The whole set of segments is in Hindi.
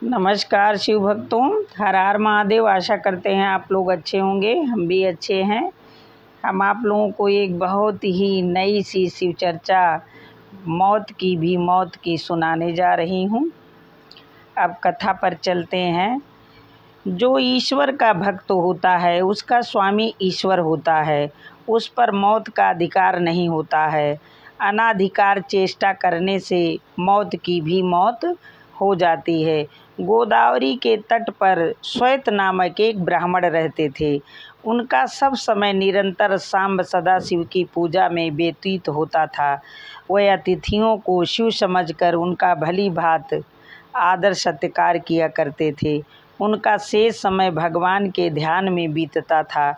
नमस्कार शिव भक्तों, हर हर महादेव। आशा करते हैं आप लोग अच्छे होंगे, हम भी अच्छे हैं। हम आप लोगों को एक बहुत ही नई सी शिव चर्चा मौत की सुनाने जा रही हूँ। अब कथा पर चलते हैं। जो ईश्वर का भक्त होता है उसका स्वामी ईश्वर होता है, उस पर मौत का अधिकार नहीं होता है। अनाधिकार चेष्टा करने से मौत की भी मौत हो जाती है। गोदावरी के तट पर श्वेत नामक एक ब्राह्मण रहते थे। उनका सब समय निरंतर सांब सदाशिव की पूजा में व्यतीत होता था। वह अतिथियों को शिव समझकर उनका भली भांति आदर सत्कार किया करते थे। उनका शेष समय भगवान के ध्यान में बीतता था।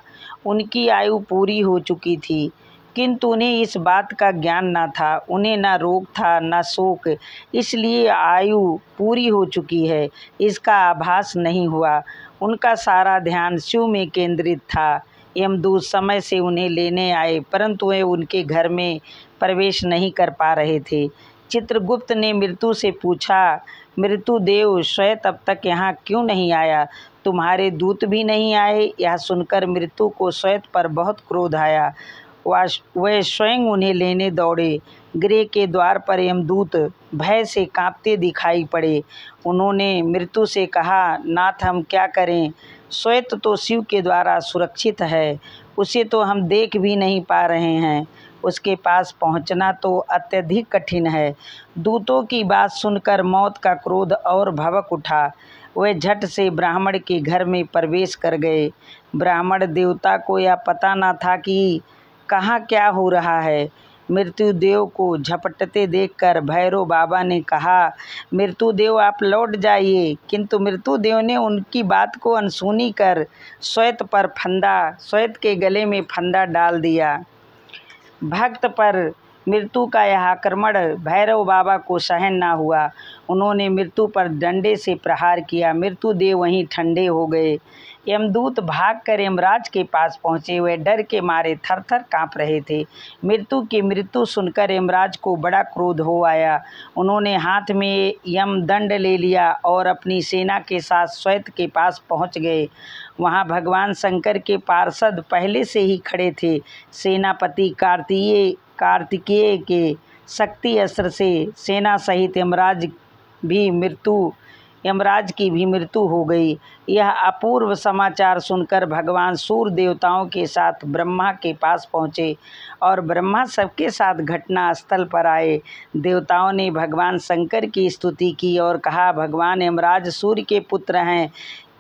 उनकी आयु पूरी हो चुकी थी, किंतु उन्हें इस बात का ज्ञान न था। उन्हें न रोग था न शोक, इसलिए आयु पूरी हो चुकी है इसका आभास नहीं हुआ। उनका सारा ध्यान शिव में केंद्रित था। यमदूत समय से उन्हें लेने आए, परंतु वे उनके घर में प्रवेश नहीं कर पा रहे थे। चित्रगुप्त ने मृत्यु से पूछा, मृत्यु देव, श्वेत अब तक यहाँ क्यों नहीं आया? तुम्हारे दूत भी नहीं आए? यह सुनकर मृत्यु को श्वेत पर बहुत क्रोध आया। वह स्वयं उन्हें लेने दौड़े। गृह के द्वार पर यमदूत भय से कांपते दिखाई पड़े। उन्होंने मृत्यु से कहा, नाथ, हम क्या करें? श्वेत तो शिव के द्वारा सुरक्षित है, उसे तो हम देख भी नहीं पा रहे हैं। उसके पास पहुंचना तो अत्यधिक कठिन है। दूतों की बात सुनकर मौत का क्रोध और भड़क उठा। वे झट से ब्राह्मण के घर में प्रवेश कर गए। ब्राह्मण देवता को यह पता न था कि कहाँ क्या हो रहा है। मृत्युदेव को झपटते देखकर भैरव बाबा ने कहा, मृत्युदेव, आप लौट जाइए। किंतु मृत्युदेव ने उनकी बात को अनसुनी कर श्वेत के गले में फंदा डाल दिया। भक्त पर मृत्यु का यह आक्रमण भैरव बाबा को सहन न हुआ। उन्होंने मृत्यु पर डंडे से प्रहार किया। मृत्युदेव वहीं ठंडे हो गए। यमदूत भागकर यमराज के पास पहुँचे। वे डर के मारे थर-थर काँप रहे थे। मृत्यु की मृत्यु सुनकर यमराज को बड़ा क्रोध हो आया। उन्होंने हाथ में यमदंड ले लिया और अपनी सेना के साथ श्वेत के पास पहुँच गए। वहाँ भगवान शंकर के पार्षद पहले से ही खड़े थे। सेनापति कार्तिकेय के शक्ति अस्त्र से सेना सहित यमराज की भी मृत्यु हो गई। यह अपूर्व समाचार सुनकर भगवान सूर्य देवताओं के साथ ब्रह्मा के पास पहुँचे और ब्रह्मा सबके साथ घटना स्थल पर आए। देवताओं ने भगवान शंकर की स्तुति की और कहा, भगवान यमराज सूर्य के पुत्र हैं,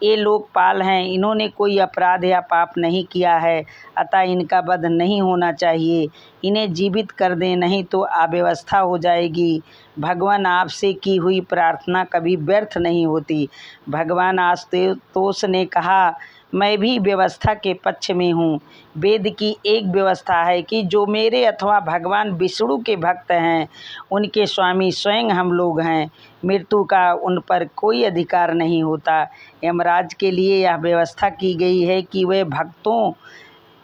ये लोकपाल हैं, इन्होंने कोई अपराध या पाप नहीं किया है, अतः इनका वध नहीं होना चाहिए। इन्हें जीवित कर दें, नहीं तो अव्यवस्था हो जाएगी। भगवान, आपसे की हुई प्रार्थना कभी व्यर्थ नहीं होती। भगवान आशुतोष ने कहा, मैं भी व्यवस्था के पक्ष में हूँ। वेद की एक व्यवस्था है कि जो मेरे अथवा भगवान विष्णु के भक्त हैं, उनके स्वामी स्वयं हम लोग हैं। मृत्यु का उन पर कोई अधिकार नहीं होता। यमराज के लिए यह व्यवस्था की गई है कि वे भक्तों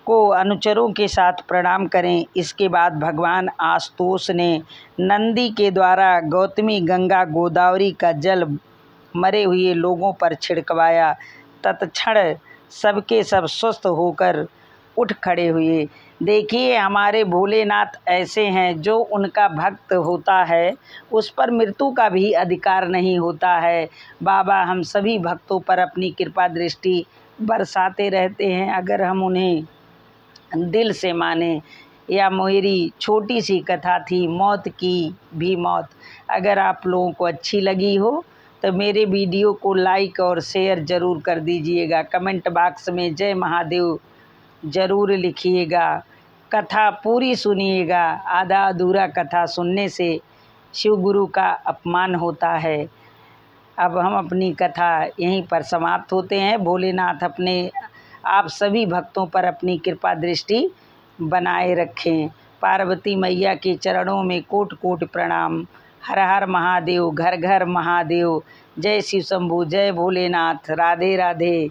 को अनुचरों के साथ प्रणाम करें। इसके बाद भगवान आशुतोष ने नंदी के द्वारा गौतमी, गंगा, गोदावरी का जल मरे हुए लोगों पर छिड़कवाया। तत्क्षण सबके सब स्वस्थ होकर उठ खड़े हुए। देखिए, हमारे भोलेनाथ ऐसे हैं, जो उनका भक्त होता है उस पर मृत्यु का भी अधिकार नहीं होता है। बाबा हम सभी भक्तों पर अपनी कृपा दृष्टि बरसाते रहते हैं, अगर हम उन्हें दिल से माने। यह मेरी छोटी सी कथा थी, मौत की भी मौत। अगर आप लोगों को अच्छी लगी हो तो मेरे वीडियो को लाइक और शेयर ज़रूर कर दीजिएगा। कमेंट बॉक्स में जय महादेव ज़रूर लिखिएगा। कथा पूरी सुनिएगा। आधा अधूरा कथा सुनने से शिव गुरु का अपमान होता है। अब हम अपनी कथा यहीं पर समाप्त होते हैं। भोलेनाथ अपने आप सभी भक्तों पर अपनी कृपा दृष्टि बनाए रखें। पार्वती मैया के चरणों में कोटि कोटि प्रणाम। हर हर महादेव, घर घर महादेव। जय शिव शंभू, जय भोलेनाथ। राधे राधे।